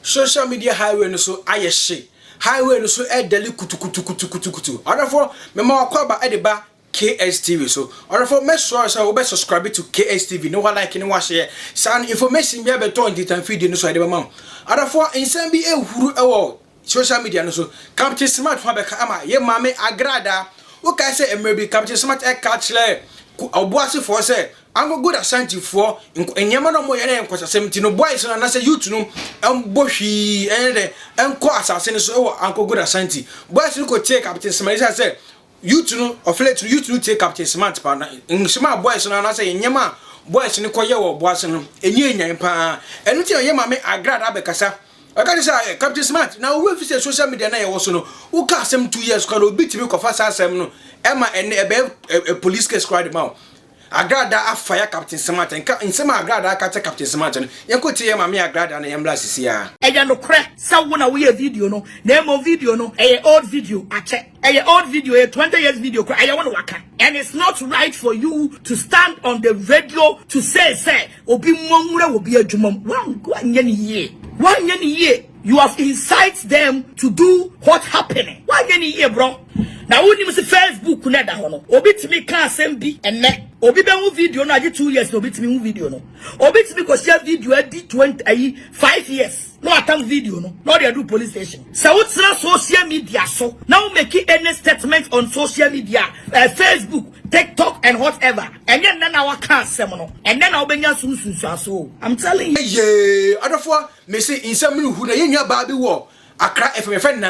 social media highway no so aye highway no so deli kutu therefore me ma kwaba edeba KSTV so therefore make sure say we subscribe to KSTV no like no share san information be beto on the feed no so edeba ma therefore insan bi ehuru ewo social media no so Captain Smart fa be ka ama ye mame Agradaa o ka say emebi Captain Smart e catch le Obuasi for say ango good ashanti for enyama no mo ye na enkwasasem ti no boys na say youth no embohwi ende enko asase no so ango good ashanti boys no go take Captain Smart say youth no oflet youth no take Captain Smart pa na nshima boys no na say enyama boys no koye wo Obuasi no enye enyan pa enu ti ye mame Agradaa be kasa I say Captain Smart now we fit social media na ye wo so no wo ka asem 2 years ko no bitimi ko fa asem no Emma and a police case cried them out. Agradaa afire Captain Smart and in some Agradaa catch Captain Smart and you could see Mammy Agradaa and Yamblas here. And no crack, someone we a video no, name of video no, a old video, I check a old video, a 20 years video, I want to work. And it's not right for you to stand on the radio to say, Obi Mongura will be a jumum 1 year. You have incited them to do what happening. Why any year, bro? Now when you see Facebook na da hono. Obi timi ka asem bi enne. Obi be mu video na age 2 years obi timi mu video no. Obi timi ko share video adi 5 years. No attempt video no. No they do police station. So what's social media so? Now making any statement on social media, Facebook, TikTok and whatever. And then our can no. And then I'll be so. I'm telling you. Yeah, therefore me say in some who na yenya ba bi wo Accra FM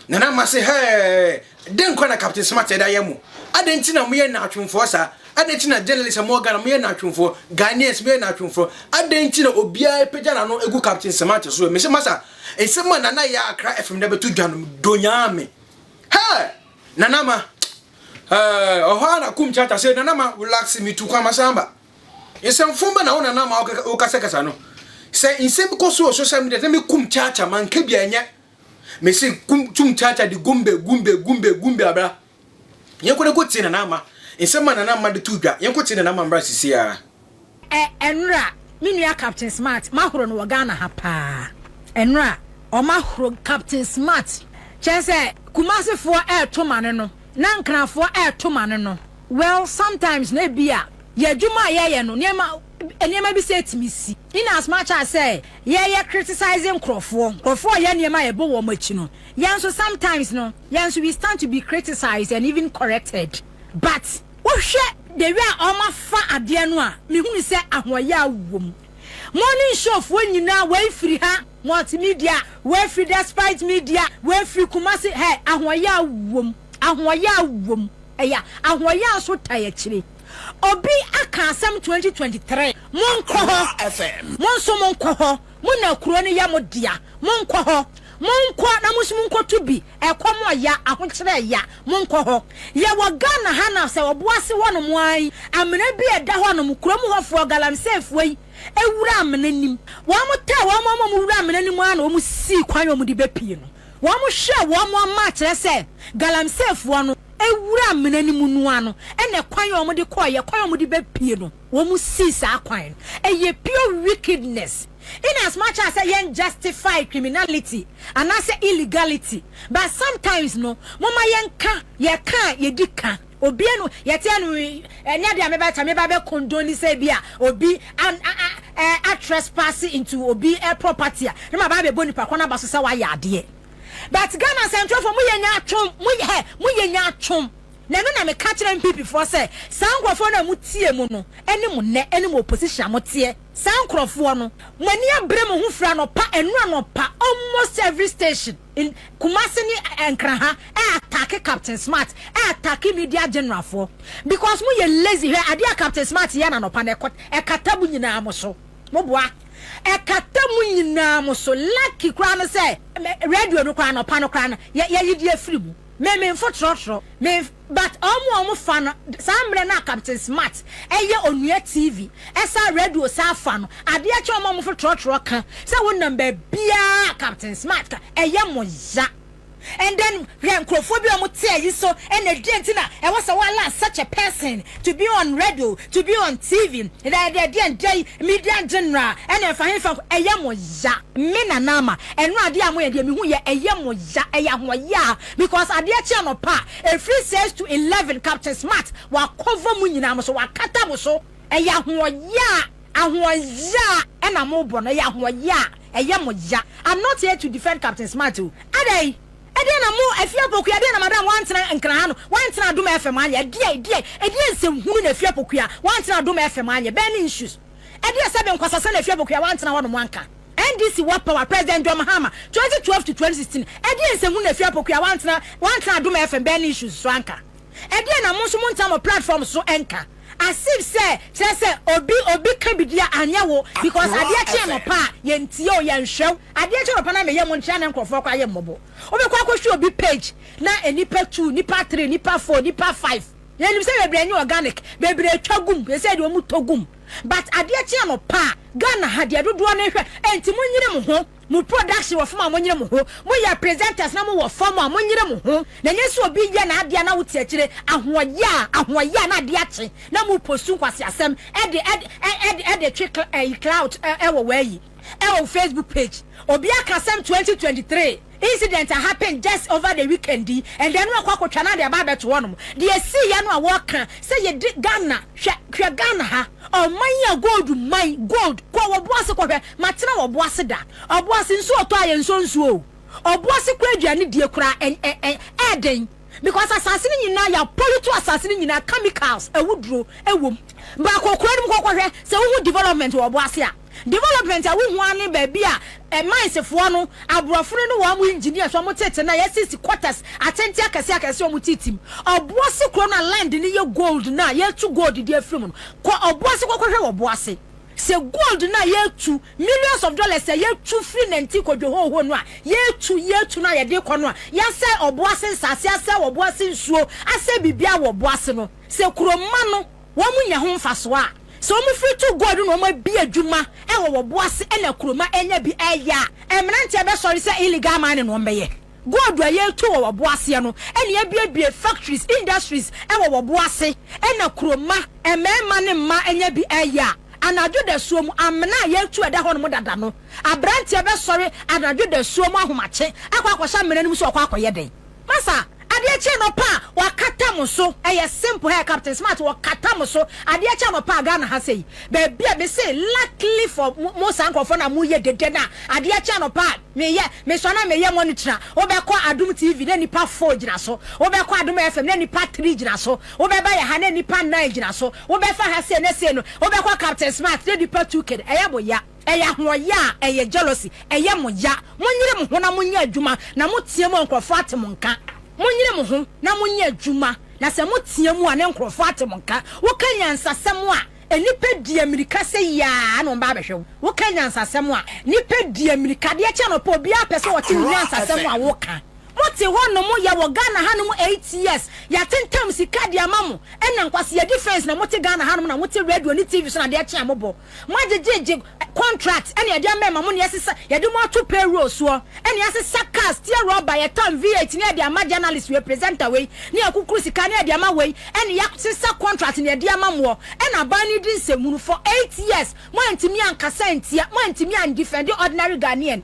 Nanama say hey den kwa na Captain Smart da yemu adenti na moye na atwemfo sa adenti na journalist Morgan moye na atwemfo Ghanaians moye na atwemfo adenti na obia pejana na no egu Captain Smart so me say masa ensema nana ya Accra FM da betu dwanum donyame hey nanama ohana Kumchacha say nanama relax me to kwa masamba esemfumba na ona nama okaseka no say insem ko so social media me Kumchacha man ke bia nya me say Kumchacha di gumbe abra yenko ko tina na ama ensema na ama de tudwa yenko tina na ama mbra sisia enra minua Captain Smart mahoro no Ghana ha pa enra o mahoro Captain Smart chese kumasefo to mane no na nkrafo to mane no well sometimes na bia ye dwuma ye no niema bi say timisi in as much as say ye criticizing crofo ye niema ye bo wo machi no so sometimes no so we stand to be criticized and even corrected but wo hwe the way oma fa ade no a me hu say ahoya wom morning show fo nyina we free ha multimedia we free despite media we free Kumasi ahoya wom eya ahoya so taye kire Obi aka asem 2023 monko ho FM monso monko ho mona kuro ne yamodia monko ho monko na musmunko tubi ekomo ya ahokyere ya monko ho ye wo Ghana ha na se Obuasi wono mo ai amena bi eda ho no kuro mu hofo galamsef wei ewura amena nim wo amota wo amama mu wura amena nim ana wo mu si kwan wo mu di bepie no wo mu hwe wo mu ma kire se galamsef wono ewura menani munu no ene kwan yo mo de koye kwan yo mo de bepie no wo mu sisa kwan eye pure wickedness in as much as yen justify criminality and as illegality but sometimes no mama ye dika obi enu yete anu enya de ameba be condone say bia obi a trespass into obi a property na ma ba be boni pa kwana baso say wa ya ade but Ghana Central for muyenya atwom na no na me catch them people for say sankrofo na mutie mu no ene mo opposition motie sankrofo no mani abre mo hu fra no pa almost every station in Kumasi ni Enkraha attack Captain Smart attack media general for because muye lazy here ade Captain Smart ya na no pa na ekatabu nyina mo so mo boa ekatamu nyina mo so lucky kra no say radio no kra no pa no kra no ye yidie free mu me mfo trotro me but omo fa no sambre na Captain Smart eye onua TV esa radio sa fa no ade a che omo mfo trotro ka say won number bia Captain Smart ka eye mo ya and then Rankophobia Mutia so and a dentina. I was a while such a person to be on radio, to be on TV, and I didn't day media general, and if I from a yamoya, Menanama, and Radia Muya, a yamoya, a yamoya, because I dear channel pa, a free says to 11 Captain Smart, while cover Munam so I cut up so a yamoya, and a mobile, a yamoya, a yamoya. I'm not here to defend Captain Smart too. Ade. Edena mo afiapoku edena madam wantena nkran no wantena dum FM anya die nsem hunu na afiapoku ya wantena dum FM anya burning issues ede sebe nkwasasa na afiapoku ya wantena wono mwanka NDC wa power president John Mahama 2012 to 2016 ede nsem hunu na afiapoku ya wantena dum FM burning issues so anka ede na mo so montamo platform so enka asif say obi can be dia anyawo because adia che no pa yentie o yenhwew adia che no pa na me yem ntia na nkofo kwa yem mobo obekwa akohwe obi page na enipa 2 nipa 3 nipa 4 nipa 5 yenim say bebre anyi organic bebre twagum ye say de omu togum but adia che no pa Ghana hadia dodo na hwe enti munyire mo ho mu production of ma munyire mo ho mo ya presenters na mo wo form a munyire mo ho na nyeso obi ya na adia na wuti akire ahoya na adia che na mu postu kwase asem ede trick cloud ewo weyi ewo Facebook page obi akasem 2023 incident happened just over the weekend and then we kwakotwa na de aba to one de see ya no a work say ye Ghana hwe Ghana ha o man gold kwa Obuasi kwhwe matena Obuasi da Obuasi nso oto aye nso Obuasi kwa aduane die kura eden because assassin nyina ya polito assassin nyina chemicals ewuduro ewom ba kokora nim kwhwe say wo development Obuasi a development a wo hu ane ba bia mindful no abrofunu no wa mu engineer so mo tete na yesisi quarters atenti akase o mu titim Obuasi kro na land ni ye gold na ye tu gold di afrim no ko Obuasi kwhwe Obuasi se gold na ye tu millions of dollars ye tu free nanti kodwo ho no a ye tu na ye de ko no a ya se Obuasi nsase ase Obuasi nsuo ase bibia Obuasi no se kuroma no wa mu nya ho mfaso a so mu free to God no ma bi adwuma e wo Obuasi e na kuroma enya bi eya emrante be sorry say illegal mining no mbeye God wa ye to wo Obuasi no e na bia factories industries e wo Obuasi e na kuroma emema ne ma enya bi eya anadwo da suom amna ye tu eda ho no dada no abrante be sorry anadwo da suom ahomache akwakosha mena nim so akwakoye den masa Adiache no pa wakata mo so simple hair Captain Smart wakata mo so adiache no pa Ghana ha sei baby be say luckily for mo sankofo na mo ye dede na adiache no pa me so na me ye monitor obekọ Adum TV na nipa 4 gina so obekọ Adum FM na nipa 3 gina so obeba ya ha na nipa 9 gina so obefa ha sei na sei no obekọ Captain Smart na nipa 2 kid boya eya hoya eye jealousy eye moya monyire mo ho na monya adwuma na motie mo nkofo atem nka munyire mo ho na munye adwuma na se motie mu ane nkrofo atemonka wo kanya nsasem a enipa di Amerika se ya no ba behwe wo kanya nsasem a nipa di Amerika de eche no po bia pese wo ti nsasem a wo ka mote ho no mo ya wo Ghana ha no 8 years ya tentam sika di amamu ena nkwase ya defense na mote Ghana ha no na mote radio ni TV so na de eche amobo majejeje contract ene ya mema mo ne yesesa ya de mo to payroll so ene yesesa cast ya rubber ya tam V8 ne de ama journalist representer we ne akukuru sika ne de ama we ene ya sesa contract ne de ama mo ena ban ni din semunu for 8 years mo antimi ankasa ntia mo antimi an defend ordinary Ghanaian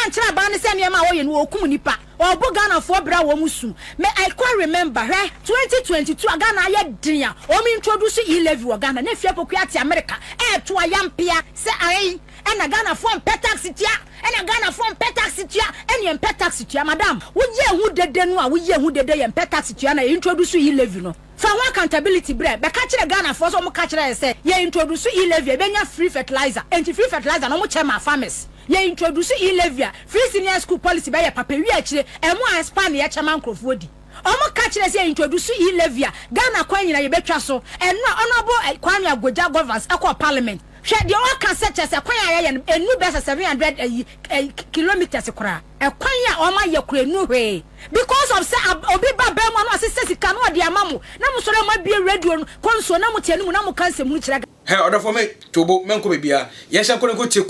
antra ban ne se ne ma wo ye no okum nipa obo Ghana for bra wo musu me I quite remember 2022 Ghana ya dia o mi introduce Eeeii wo Ghana na fia poku ati America to ayampia se ai ena Ghana for petax tia ena Ghana for petax tia ena petax tia madam wo ye hu dede no a wo ye hu dede ye petax tia na introduce Eeeii no for one accountability bre be ka kire Ghana for so mo ka kire say ye introduce Eeeii be nya free fertilizer and free fertilizer no mo chairman farmers ye introduce Eeeii free senior school policy by papa wi akire emu expand ye chairman crofo di omo ka kire say introduce Eeeii Ghana kwan nyina ye betwa so eno honorable Kwame Agoja governors ekọ parliament hwe de o ka se chese kwan ya ye enu be 700 kilometers kura ekwan ya o ma ye kura enu hwe because of say obi baba mu no asese sika no de amamu na musoro ma bie radio konso na mutie nu na mu kanse mu kire he order for me tobo menko bebia ye sha ko tie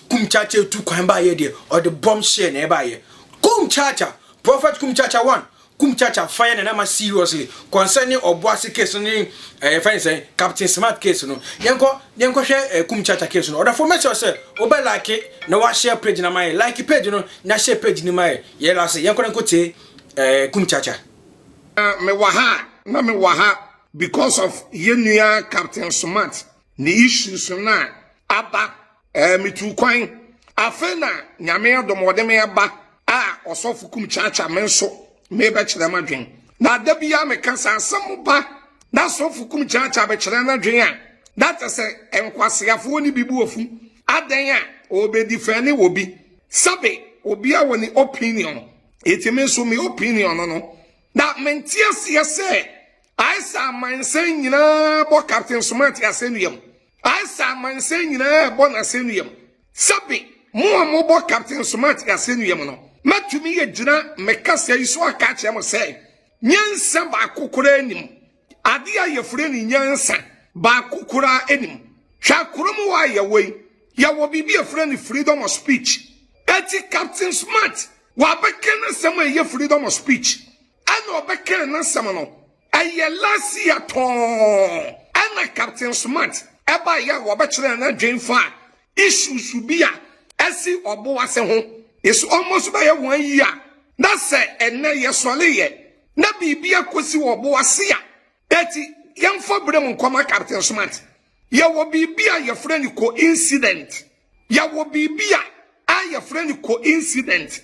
Kumchacha tu kwan ba ye de or the bomb share na ba ye Kumchacha Prophet Kumchacha 1. Kumchacha fire and I'm seriously concerning Obuasi case ni say Captain Smart case no. Yanko share Kumchacha case no. Order for me say obe like it na wa share page na my like page no na share page ni my ye la say yanko nko te Kumchacha. Me waha because of yenua Captain Smart ni issues na aba me tu kwan afena nyame adomode me aba osofu Kumchacha menso me be kire madwen na da bia me kan sansam ba na sofu Kumchacha be kire na dwen a that say enkwasiafo ni bibu ofu adan a obedi fani obi sabe obi a woni opinion etime so me opinion no na mentias yese I saw man saying bo Captain Smart asenuyam I saw man saying bo na asenuyam sabe mo bo Captain Smart asenuyam no matumi ye gina mekasa iso aka che mo say nyansa ba kokora anim ade a yefure ni nyansa ba kokora anim hwa kromu wa ye wei ya wo bibi yefure ni freedom of speech eti Captain Smart wa bekena sama ye freedom of speech ana obekena na sama no aye lasi aton ana Captain Smart eba ya wo bekere na dwenfa issues bia esi Obuasi ho. It's almost by 1 year. That's and na yesole ye. Na bibia kosi Obuasi a. Eti yamfa brem nkoma Captain Smart. Ya wo bibia your friend coincident. Ya wo bibia your friend coincident.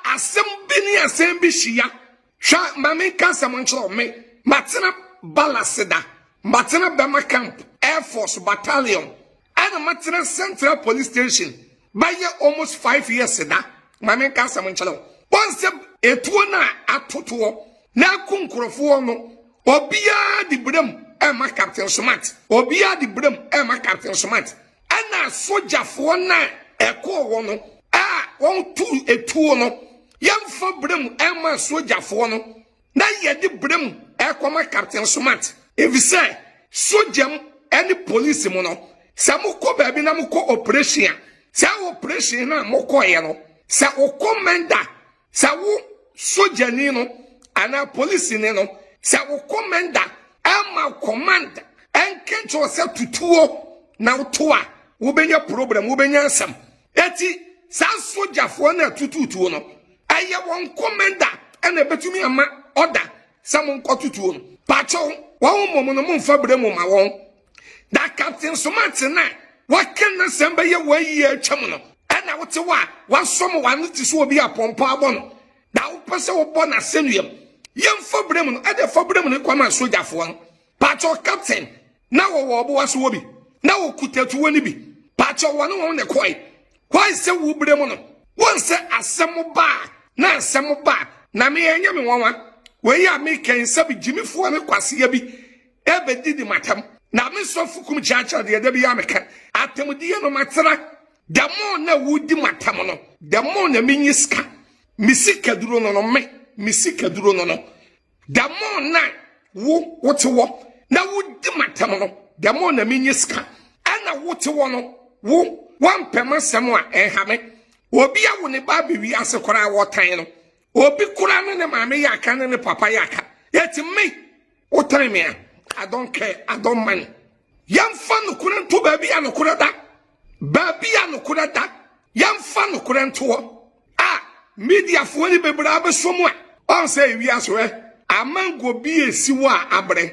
Asem bini asem bi hia. Hwa mame kansa monchro me. Matena Balaseda. Matena Bama Camp Air Force Battalion. And Matena Central Police Station. By almost 5 years that Mammy Casa Manchalo. Once a tuana at Toto, now Kunkrofo no, Obia the Brim, Emma Captain Smart, Obia the Brim, Emma Captain Smart, and now soldier for na a core one, 1 2 a 2 no, young for Brim, Emma soldier for no, now yet the Brim, Aquama Captain Smart. If you say, soldier, any police mono, Samuko baby Namuko operation. Sa operation na mokoye no sa o commander sa wo soldier ni no ana police ni no sa o commander ama command enkencho se tutuo na utoa wo benya problem wo benya nsam eti sa soldier fo na tututuo no aye won commander ena betumi ama order sa mon kotutuo no pacho won momo no mfa bremu ma won da Captain Smart na what can the samba ye way ye chamono? And I would say, what some one to so be a pompa bono. Now, person of bona senium. Young for Bremen, and the for Bremen, come and soldier for one. Pacho captain. Now, Obuasi Wobi. Now, could tell to any be. Pacho one on the quiet. Why say we Bremen? One say a some bar. Now, some bar. Na me and Yami Wama. Where you are making Sabi Jimmy for me, Quasiabi. Ever did the matam. Na me so Kumchacha the other Yamaka. Atemudia no matara. The more na woody matamono. The more na miniska. Misika duro no me. Misika duro no. The more na wo what wo. Na woody matamono. The more na miniska. Ana what no wo one pema samwa ehame. Obi a woni ba bibi asekora wotan no. Obi kura no ne mame yaka ne papa yaka. Yet me wotan me. I don't care. I don't mind. Yam fan couldn't to baby and kurada. Baby and kurada. Yam fan couldn't to. Media for any baby somewhere. On say we as well. A man go be a siwa abre.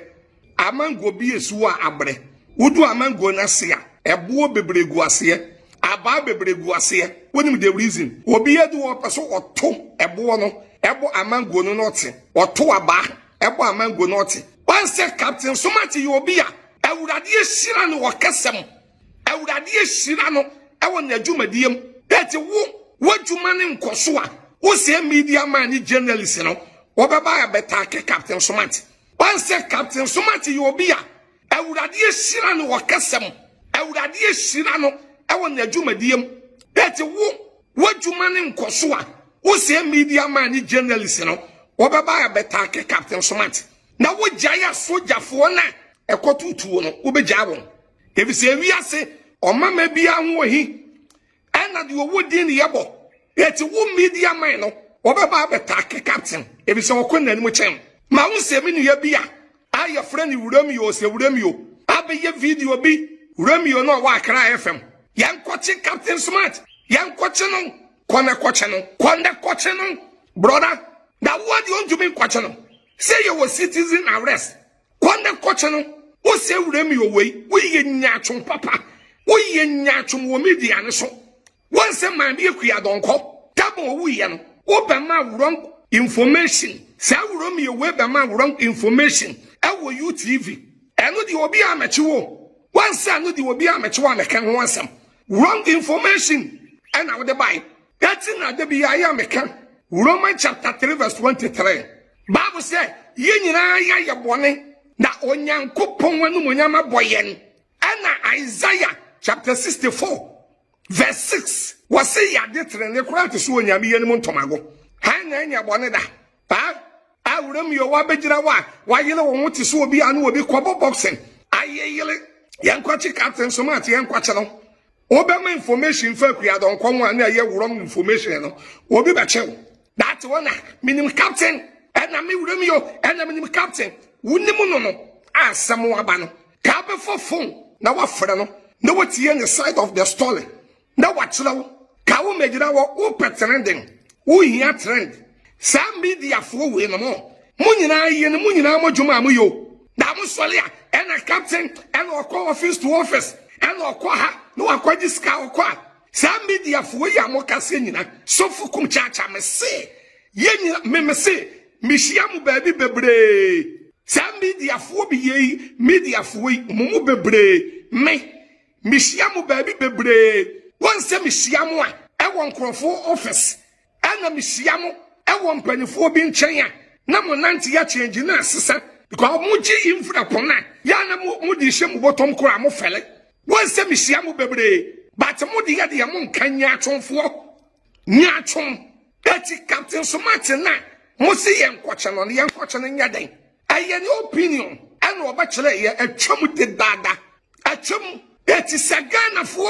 A man go be a siwa abre. Udu a man go nasia. A boy bebre guasia. A ba bebre guasia. When the reason. Obi a do a person or two. A bono. Ebo a man go naughty. Or two a bar. Ebo a man go naughty. One said Captain Smart you be a would have Shirano or Cassam. I would have Shirano. I want a Jumadium. That's a what you man in Kosua. Who say media man journalist, you know. Or by a better Captain Smart. One said Captain Smart you be a I would have Shirano or Cassam. I would have Shirano. I want a Jumadium. That's a what you man in Kosua. Who say media man journalist, you know. Or by a better Captain Smart. Na wo jaya soldier for na ekotutuo no wo beja won ebi se wi ase o mama bia ho hi ana de wo din ne yebo eti wo media man no Obeba betake captain. Ebi se okonna ni mu chen. Ma wo se me nua bi a aye friend Wuramio se Wuramio. Abeye video bi Wuramio no wa Accra FM. Yan kwache Captain Smart. Yan kwache no. Kwana kwache no. Kwanda kwache no. Brother, that what you want to be kwache no. Say you were citizen arrest. Kwanda kwache no. O se Wuramio we. We ye nyachum papa. We ye nyachum wo media ne so. Once a man be a donko. Tabo we yan. Open my wrong information. Say Wuramio we be my wrong information. Ewo UTV. Eno di obi amechiwo. Once eno di obi amechiwo ameka ho ansam. Wrong information. And I would buy. That's in the BI American. Romans chapter 3 verse 23. Bible said, ye nyina ya bone na onyankopon wanu monyama boyen. And Isaiah chapter 64 verse 6. Was say ya detre ne kura to so onyame yenum ntomago. Ha na nya bone da. Pa Wuramio wa bejira wa yele wo ti so obi anu obi kwabo boxing. Ayeyele yankwachi Captain Smart yankwachi no. Obama information for Kuyadon Kongwa and a wrong information. Obi Bachew. That's one. Minimum captain. And I mean Wuramio and a minimum captain. Wunimuno. Ah, Samoa Bano. Cabin for phone. Now what frano? No what's here on the side of the story. Now what's low? Cow made our open trending. We here trend. Some media flow in the more. Munina and Munina Mojumamuyo. Damusolia and a captain and or call office to office. And okwa no akwa diska okwa some media for ya mokase nyina so fu Kumchacha me se ye nyina me se mishiamu baabi bebre some media for bi ye media for mumu bebre me mishiamu baabi bebre won se mishiamu a e won krofo office ana mishiamu e won panifo bi nchen a na mo nante ya change na sesa because mo ji infra pona ya na mo di hye mo bottom kora mo fele. One semi siamu bebre, but mudi ya di amon kanya chonfo. Nyachon, eti Captain Smart na, musi yen kwachano ni yen kwachano nyaden. Aye ni opinion, eno obachele ye etwam de dada. Etwam eti sagana fo.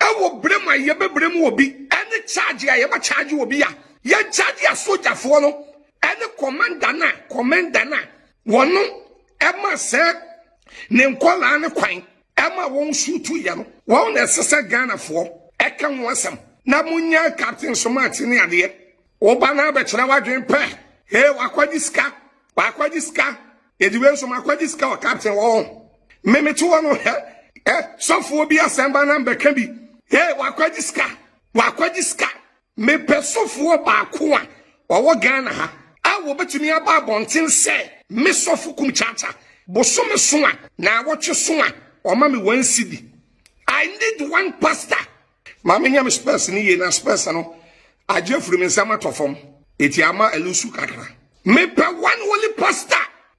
Ewo brema ye bebrem obi, ene charge ya ye ba charge obi ya. Ye charge ya soldier fo no. Ene commander na, wono ema se ne nkola ne kwan. Emma won't shoot to yam. Won't necessary Ghana for. I can want some. Namunya Captain Smart in the idea. Obana Bechana dream pair. Hey, Wakwadiska. Wakwadiska. It will some Aquadiska or Captain Wall. Meme to one here. So for be a samba number can be. Hey, Wakwadiska. Wakwadiska. Me peso for Bakua. Or what Ghana. I will bet me about Bontin say. Miss of Kumchacha. Bosome Swan. Now what you swan. Or mammy 1 CD. I need one pastor. Mammy yam space ni na space no. I Jeffrey me sama to form. Etiama elusu kakra. Me pe one only pastor.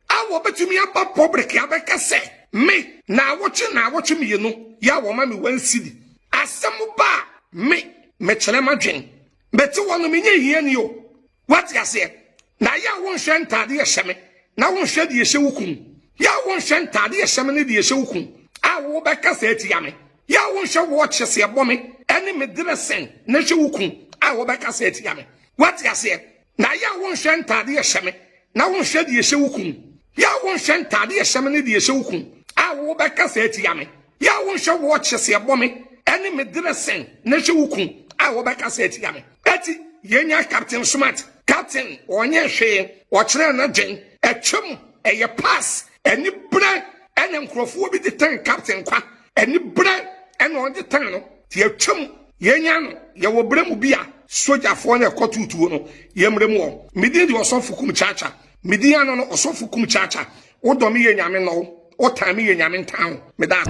I will bet me about public abeka say. Me na watch me you know. Ya wo mammy 1 CD. Asamu ba me chelema dwen. Betu wonu me nye hie ni o. What ya say? Na ya won hwe ntade ye hyeme. Na won hwe de ye hye wukun. Ya won hwe ntade ye hyeme ne de ye hye wukun. Awo beka se eti yame ya won hwe watch se ebomi ene me dressing na hwe wukun awo beka se eti yame what ya say na ya won hwe ntade ye hyeme na won hwe de ye hye wukun ya won hwe ntade ye hyeme ne de ye hye wukun awo beka se eti yame ya won hwe watch se ebomi ene me dressing na hwe wukun awo beka se eti yame eti yenya Captain Smart captain onye hwe o kire na dwen etwem eye pass eni bra ene nkrofo bi de tan captain kwa eni bra ene on de tan no ti atwam yenya no ye wo bremu bia soja fo na ekotutuo no ye mremu o medi de osofu Kumchacha medi ano no osofu Kumchacha wo do me ye nyame no o tan me ye nyame ntan me da